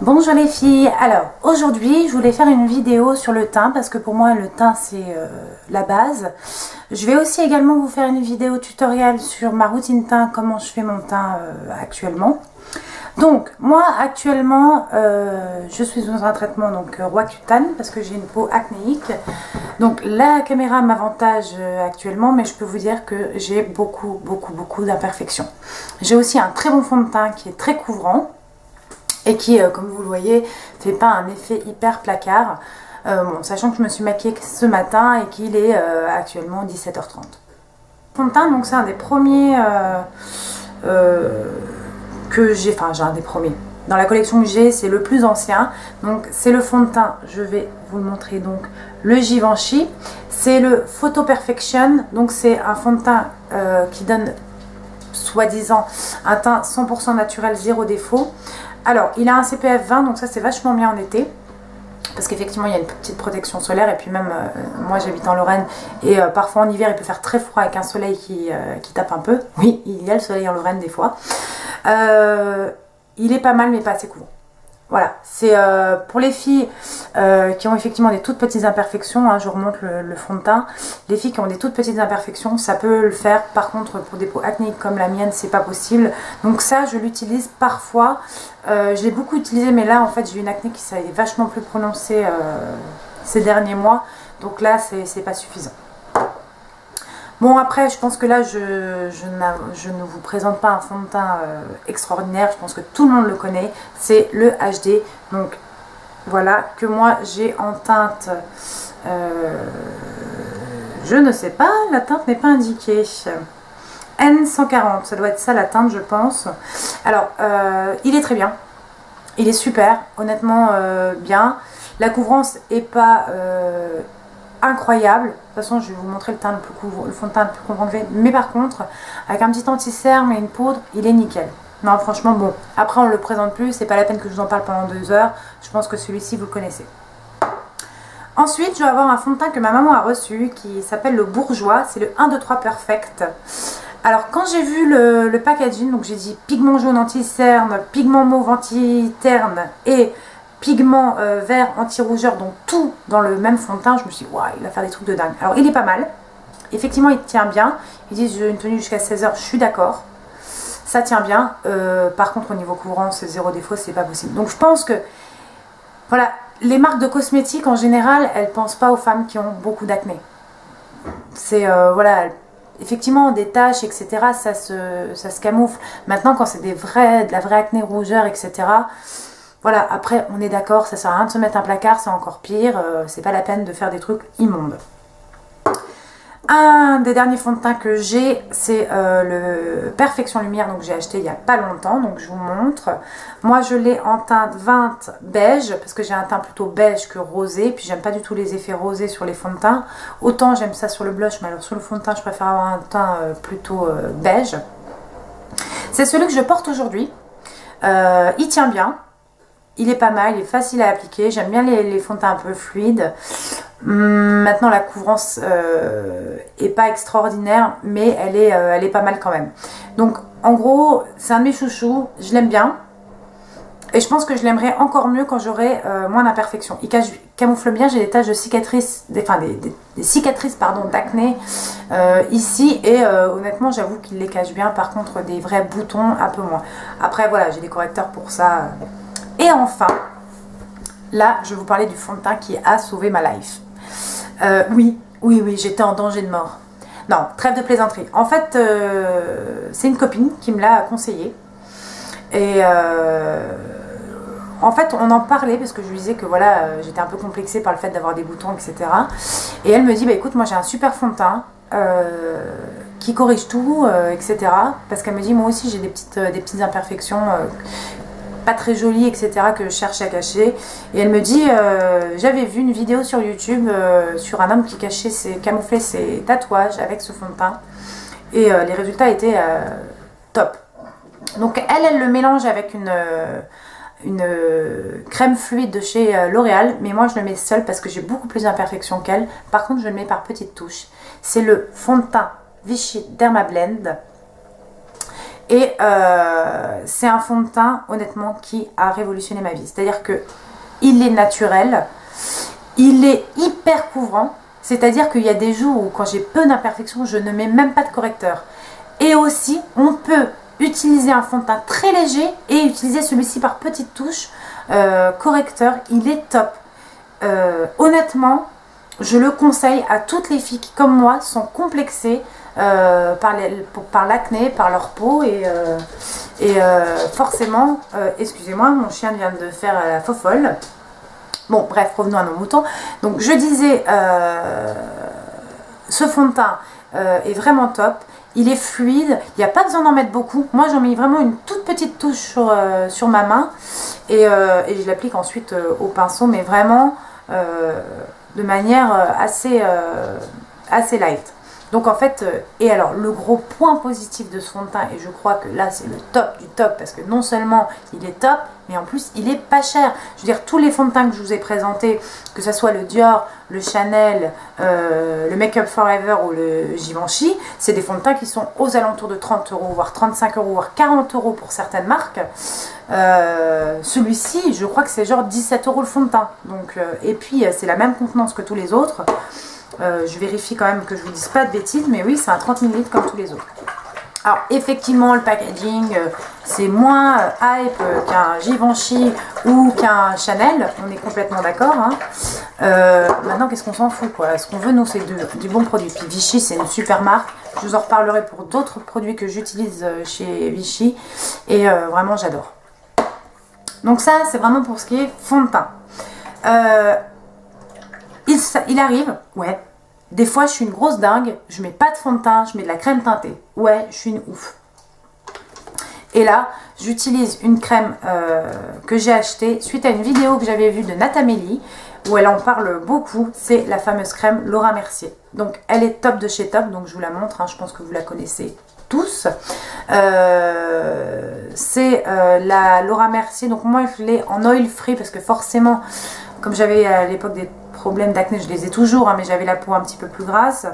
Bonjour les filles, alors aujourd'hui je voulais faire une vidéo sur le teint parce que pour moi le teint c'est la base. Je vais aussi également vous faire une vidéo tutoriel sur ma routine teint, comment je fais mon teint actuellement. Donc moi actuellement je suis dans un traitement donc Roaccutane parce que j'ai une peau acnéique. Donc la caméra m'avantage actuellement, mais je peux vous dire que j'ai beaucoup d'imperfections. J'ai aussi un très bon fond de teint qui est très couvrant et qui, comme vous le voyez, fait pas un effet hyper placard. Bon, sachant que je me suis maquillée ce matin et qu'il est actuellement 17h30. Fond de teint, donc c'est un des premiers que j'ai, enfin j'ai un des premiers. Dans la collection que j'ai, c'est le plus ancien. Donc c'est le fond de teint, je vais vous le montrer, donc le Givenchy. C'est le Photo Perfection, donc c'est un fond de teint qui donne soi-disant un teint 100% naturel, zéro défaut. Alors, il a un CPF 20, donc ça c'est vachement bien en été. Parce qu'effectivement, il y a une petite protection solaire. Et puis même, moi j'habite en Lorraine. Et parfois en hiver, il peut faire très froid avec un soleil qui tape un peu. Oui, il y a le soleil en Lorraine des fois. Il est pas mal, mais pas assez couvrant. Voilà, c'est pour les filles qui ont effectivement des toutes petites imperfections, hein, je remonte le fond de teint. Les filles qui ont des toutes petites imperfections, ça peut le faire. Par contre, pour des peaux acnéiques comme la mienne, c'est pas possible. Donc ça, je l'utilise parfois. Je l'ai beaucoup utilisé, mais là, en fait, j'ai une acné qui s'est vachement plus prononcée ces derniers mois. Donc là, c'est pas suffisant. Bon, après, je pense que là, je ne vous présente pas un fond de teint extraordinaire. Je pense que tout le monde le connaît. C'est le HD. Donc, voilà, que moi, j'ai en teinte... je ne sais pas, la teinte n'est pas indiquée. N140, ça doit être ça la teinte, je pense. Alors, il est très bien. Il est super, honnêtement, bien. La couvrance est pas... incroyable. De toute façon, je vais vous montrer le fond de teint le plus couvrant que j'ai. Mais par contre, avec un petit anti-cerne et une poudre, il est nickel. Non, franchement, bon. Après, on ne le présente plus. C'est pas la peine que je vous en parle pendant 2 heures. Je pense que celui-ci, vous le connaissez. Ensuite, je vais avoir un fond de teint que ma maman a reçu qui s'appelle le Bourgeois. C'est le 1, 2, 3 Perfect. Alors, quand j'ai vu le packaging, donc j'ai dit pigment jaune anti-cerne, pigment mauve anti-terne et pigment vert anti-rougeur, donc tout dans le même fond de teint, je me suis dit, waouh, il va faire des trucs de dingue. Alors, il est pas mal. Effectivement, il tient bien. Ils disent, j'ai une tenue jusqu'à 16h, je suis d'accord. Ça tient bien. Par contre, au niveau couvrant, c'est zéro défaut, c'est pas possible. Donc, je pense que, voilà, les marques de cosmétiques, en général, elles pensent pas aux femmes qui ont beaucoup d'acné. C'est, voilà, effectivement, des taches, etc., ça se camoufle. Maintenant, quand c'est de la vraie acné rougeur, etc., voilà, après on est d'accord, ça sert à rien de se mettre un placard, c'est encore pire, c'est pas la peine de faire des trucs immondes. Un des derniers fonds de teint que j'ai, c'est le Perfection Lumière, donc j'ai acheté il n'y a pas longtemps, donc je vous montre. Moi je l'ai en teinte 20 beige, parce que j'ai un teint plutôt beige que rosé, puis j'aime pas du tout les effets rosés sur les fonds de teint. Autant j'aime ça sur le blush, mais alors sur le fond de teint je préfère avoir un teint plutôt beige. C'est celui que je porte aujourd'hui, il tient bien. Il est pas mal, il est facile à appliquer. J'aime bien les fonds de teint un peu fluides. Maintenant, la couvrance est pas extraordinaire, mais elle est pas mal quand même. Donc, en gros, c'est un de mes chouchous. Je l'aime bien. Et je pense que je l'aimerais encore mieux quand j'aurai moins d'imperfections. Il camoufle bien. J'ai des taches de cicatrices, des cicatrices pardon, d'acné ici. Et honnêtement, j'avoue qu'il les cache bien. Par contre, des vrais boutons, un peu moins. Après, voilà, j'ai des correcteurs pour ça. Et enfin, là, je vais vous parler du fond de teint qui a sauvé ma life. Oui, j'étais en danger de mort. Non, trêve de plaisanterie. En fait, c'est une copine qui me l'a conseillé. Et en fait, on en parlait parce que je lui disais que voilà, j'étais un peu complexée par le fait d'avoir des boutons, etc. Et elle me dit, bah écoute, moi j'ai un super fond de teint qui corrige tout, etc. Parce qu'elle me dit, moi aussi j'ai des petites imperfections pas très jolie, etc., que je cherche à cacher. Et elle me dit, j'avais vu une vidéo sur YouTube sur un homme qui camouflait ses tatouages avec ce fond de teint. Et les résultats étaient top. Donc elle le mélange avec une crème fluide de chez L'Oréal, mais moi je le mets seule parce que j'ai beaucoup plus d'imperfections qu'elle. Par contre, je le mets par petites touches. C'est le fond de teint Vichy Dermablend. Et c'est un fond de teint, honnêtement, qui a révolutionné ma vie. C'est-à-dire que il est naturel, il est hyper couvrant. C'est-à-dire qu'il y a des jours où, quand j'ai peu d'imperfections, je ne mets même pas de correcteur. Et aussi, on peut utiliser un fond de teint très léger et utiliser celui-ci par petites touches. Correcteur, il est top. Honnêtement, je le conseille à toutes les filles qui, comme moi, sont complexées par l'acné, par leur peau et forcément, excusez-moi, mon chien vient de faire la fofolle. Bon, bref, revenons à nos moutons. Donc, je disais, ce fond de teint est vraiment top. Il est fluide, il n'y a pas besoin d'en mettre beaucoup. Moi, j'en mets vraiment une toute petite touche sur ma main et je l'applique ensuite au pinceau, mais vraiment de manière assez light. Donc en fait, et alors le gros point positif de ce fond de teint, et je crois que là c'est le top du top, parce que non seulement il est top, mais en plus il est pas cher. Je veux dire, tous les fonds de teint que je vous ai présentés, que ce soit le Dior, le Chanel, le Make Up Forever ou le Givenchy, c'est des fonds de teint qui sont aux alentours de 30 €, voire 35 €, voire 40 € pour certaines marques. Celui-ci, je crois que c'est genre 17 € le fond de teint. Donc, et puis c'est la même contenance que tous les autres. Je vérifie quand même que je vous dise pas de bêtises, mais oui, c'est un 30 ml comme tous les autres. Alors effectivement, le packaging c'est moins hype qu'un Givenchy ou qu'un Chanel, on est complètement d'accord, hein. Maintenant, qu'est-ce qu'on s'en fout, quoi? Ce qu'on veut, nous, c'est du bon produit. Puis Vichy, c'est une super marque. Je vous en reparlerai pour d'autres produits que j'utilise chez Vichy et vraiment j'adore. Donc ça, c'est vraiment pour ce qui est fond de teint. Il arrive, ouais, des fois je suis une grosse dingue, je mets pas de fond de teint, je mets de la crème teintée. Ouais, je suis une ouf. Et là, j'utilise une crème que j'ai achetée suite à une vidéo que j'avais vue de Natamélie, où elle en parle beaucoup. C'est la fameuse crème Laura Mercier. Donc elle est top de chez top, donc je vous la montre, hein, je pense que vous la connaissez tous. C'est la Laura Mercier, donc moi je l'ai en oil free, parce que forcément, comme j'avais à l'époque des problèmes d'acné, je les ai toujours, hein, mais j'avais la peau un petit peu plus grasse.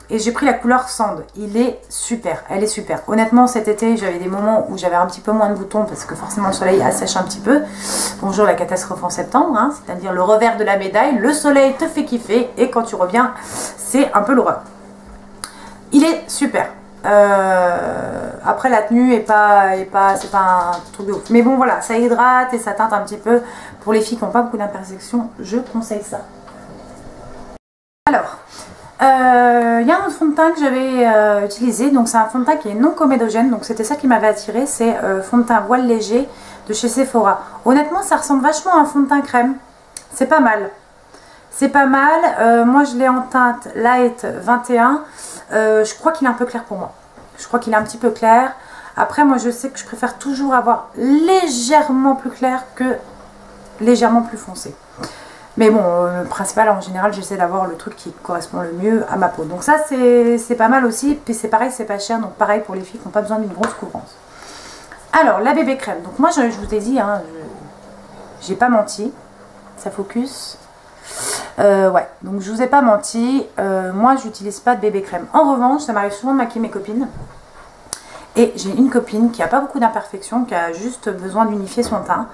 Et j'ai pris la couleur Sand. Il est super, elle est super. Honnêtement, cet été, j'avais des moments où j'avais un petit peu moins de boutons parce que forcément le soleil assèche un petit peu. Bonjour la catastrophe en septembre, hein, c'est-à-dire le revers de la médaille. Le soleil te fait kiffer et quand tu reviens, c'est un peu l'horreur. Il est super. Après la tenue c'est pas un truc de ouf. Mais bon voilà, ça hydrate et ça teinte un petit peu. Pour les filles qui n'ont pas beaucoup d'imperfections, je conseille ça. Alors, il y a un autre fond de teint que j'avais utilisé, donc c'est un fond de teint qui est non comédogène, donc c'était ça qui m'avait attiré, c'est fond de teint voile léger de chez Sephora. Honnêtement, ça ressemble vachement à un fond de teint crème, c'est pas mal. C'est pas mal, moi je l'ai en teinte Light 21, je crois qu'il est un peu clair pour moi. Je crois qu'il est un petit peu clair. Après, moi je sais que je préfère toujours avoir légèrement plus clair que légèrement plus foncé. Mais bon, le principal, en général, j'essaie d'avoir le truc qui correspond le mieux à ma peau. Donc ça, c'est pas mal aussi. Puis c'est pareil, c'est pas cher. Donc pareil pour les filles qui n'ont pas besoin d'une grosse couvrance. Alors, la bébé crème. Donc moi, je vous ai dit, hein, j'ai pas menti. Ça focus. Ouais, donc je vous ai pas menti. Moi, j'utilise pas de bébé crème. En revanche, ça m'arrive souvent de maquiller mes copines. Et j'ai une copine qui a pas beaucoup d'imperfections, qui a juste besoin d'unifier son teint.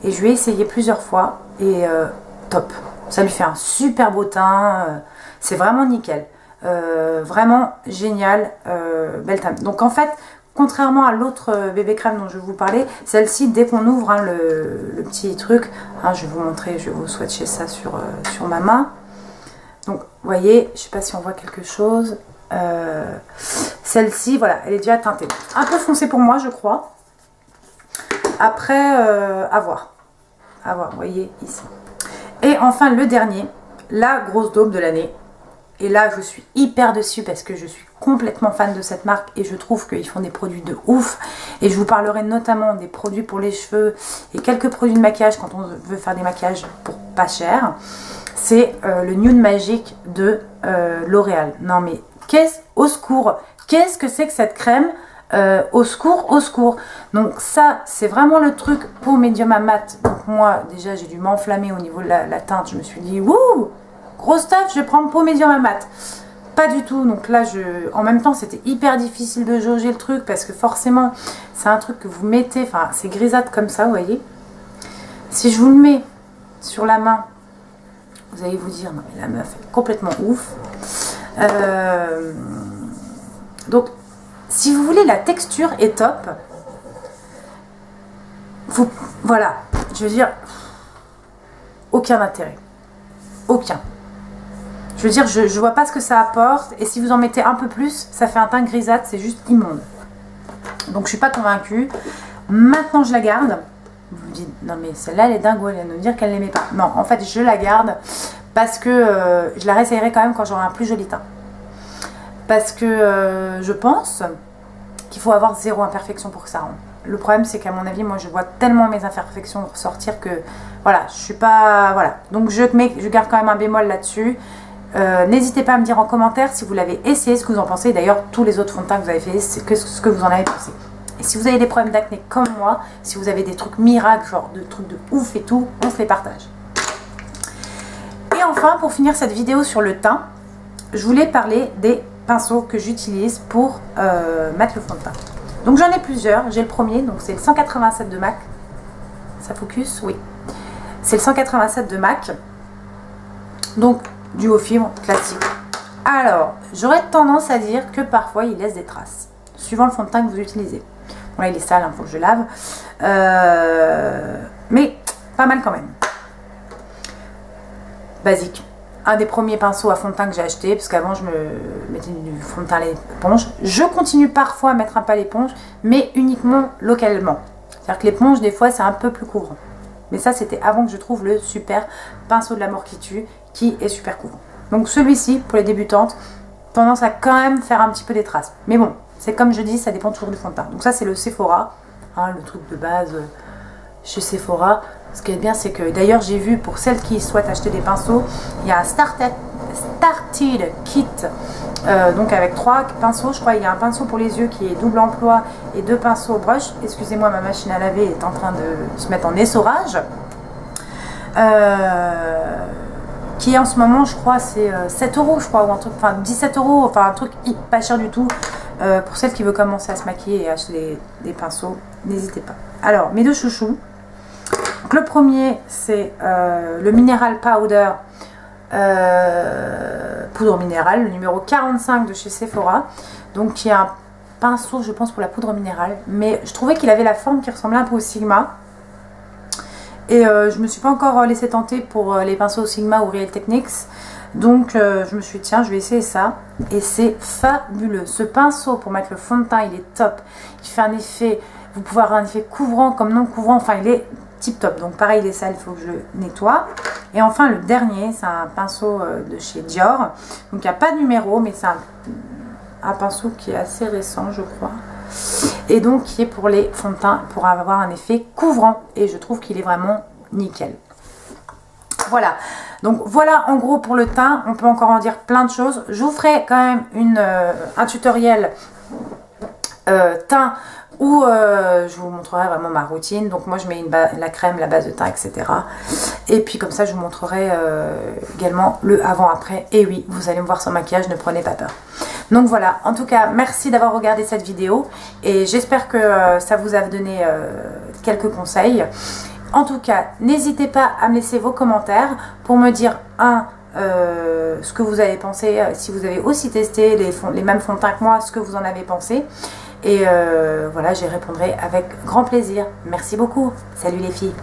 Et je lui ai essayé plusieurs fois. Et top, ça lui fait un super beau teint, c'est vraiment nickel, vraiment génial, belle teinte. Donc en fait, contrairement à l'autre bébé crème dont je vais vous parler, celle-ci, dès qu'on ouvre, hein, le petit truc, hein, je vais vous montrer, je vais vous swatcher ça sur ma main. Donc vous voyez, je sais pas si on voit quelque chose, celle-ci, voilà, elle est déjà teintée, un peu foncée pour moi je crois. Après, à voir, vous voyez ici. Et enfin le dernier, la grosse daube de l'année. Et là je suis hyper dessus parce que je suis complètement fan de cette marque et je trouve qu'ils font des produits de ouf. Et je vous parlerai notamment des produits pour les cheveux et quelques produits de maquillage quand on veut faire des maquillages pour pas cher. C'est le Nude Magic de L'Oréal. Non mais au secours, qu'est-ce que c'est que cette crème? Au secours, au secours. Donc ça, c'est vraiment le truc peau médium à mat. Donc moi, déjà, j'ai dû m'enflammer au niveau de la teinte. Je me suis dit, wouh, gros stuff, je vais prendre peau médium à mat. pas du tout. Donc là, en même temps, c'était hyper difficile de jauger le truc parce que forcément, c'est un truc que vous mettez, enfin, c'est grisâtre comme ça, vous voyez. Si je vous le mets sur la main, vous allez vous dire, non mais la meuf est complètement ouf. Donc, si vous voulez, la texture est top. Voilà, je veux dire, aucun intérêt. Aucun. Je veux dire, je vois pas ce que ça apporte. Et si vous en mettez un peu plus, ça fait un teint grisâtre, c'est juste immonde. Donc je suis pas convaincue. Maintenant je la garde. Vous me dites, non mais celle-là elle est dingue, elle vient de me dire qu'elle l'aimait pas. Non, en fait je la garde parce que je la réessayerai quand même quand j'aurai un plus joli teint. Parce que je pense qu'il faut avoir zéro imperfection pour que ça rentre. Le problème c'est qu'à mon avis, moi je vois tellement mes imperfections ressortir que voilà, je suis pas... Voilà, donc je garde quand même un bémol là-dessus. N'hésitez pas à me dire en commentaire si vous l'avez essayé, ce que vous en pensez. D'ailleurs, tous les autres fonds de teint que vous avez fait, c'est ce que vous en avez pensé. Et si vous avez des problèmes d'acné comme moi, si vous avez des trucs miracles, genre de trucs de ouf et tout, on se les partage. Et enfin, pour finir cette vidéo sur le teint, je voulais parler des pinceaux que j'utilise pour mettre le fond de teint. Donc j'en ai plusieurs. J'ai le premier, donc c'est le 187 de MAC. Ça focus? Oui. C'est le 187 de MAC. Donc, du haut fibre classique. Alors, j'aurais tendance à dire que parfois il laisse des traces, suivant le fond de teint que vous utilisez. Bon là il est sale, il faut que je lave. Mais pas mal quand même. Basique. Un des premiers pinceaux à fond de teint que j'ai acheté, parce qu'avant je me mettais du fond de teint à l'éponge. Je continue parfois à mettre un peu à l'éponge, mais uniquement localement. C'est-à-dire que l'éponge des fois c'est un peu plus couvrant. Mais ça c'était avant que je trouve le super pinceau de la mort qui tue, qui est super couvrant. Donc celui-ci, pour les débutantes, tendance à quand même faire un petit peu des traces. Mais bon, c'est comme je dis, ça dépend toujours du fond de teint. Donc ça c'est le Sephora, hein, le truc de base chez Sephora. Ce qui est bien, c'est que d'ailleurs j'ai vu, pour celles qui souhaitent acheter des pinceaux, il y a un Started Kit, donc avec 3 pinceaux. Je crois il y a un pinceau pour les yeux qui est double emploi et 2 pinceaux brush. Excusez-moi, ma machine à laver est en train de se mettre en essorage. Qui est en ce moment, je crois, c'est 7 €, je crois, ou un truc, enfin 17 €, enfin un truc pas cher du tout. Pour celles qui veulent commencer à se maquiller et acheter des pinceaux, n'hésitez pas. Alors, mes deux chouchous. Donc, le premier, c'est le Mineral Powder, poudre minérale, le numéro 45 de chez Sephora. Donc, qui est un pinceau, je pense, pour la poudre minérale. Mais je trouvais qu'il avait la forme qui ressemblait un peu au Sigma. Et je me suis pas encore laissé tenter pour les pinceaux Sigma ou Real Techniques. Donc je me suis dit tiens, je vais essayer ça. Et c'est fabuleux. Ce pinceau pour mettre le fond de teint, il est top. Il fait un effet, vous pouvez avoir un effet couvrant comme non couvrant. Enfin, il est tip top. Donc pareil, il est sale, il faut que je le nettoie. Et enfin, le dernier, c'est un pinceau de chez Dior. Donc il n'y a pas de numéro, mais c'est un pinceau qui est assez récent, je crois. Et donc qui est pour les fonds de teint, pour avoir un effet couvrant. Et je trouve qu'il est vraiment nickel. Voilà, donc voilà en gros pour le teint. On peut encore en dire plein de choses. Je vous ferai quand même un tutoriel teint où je vous montrerai vraiment ma routine. Donc moi je mets la crème, la base de teint, etc. Et puis comme ça je vous montrerai également le avant-après. Et oui, vous allez me voir sans maquillage, ne prenez pas peur. Donc voilà, en tout cas merci d'avoir regardé cette vidéo. Et j'espère que ça vous a donné quelques conseils. En tout cas, n'hésitez pas à me laisser vos commentaires pour me dire ce que vous avez pensé, si vous avez aussi testé les mêmes fonds de teint que moi, ce que vous en avez pensé. Et voilà, j'y répondrai avec grand plaisir. Merci beaucoup. Salut les filles.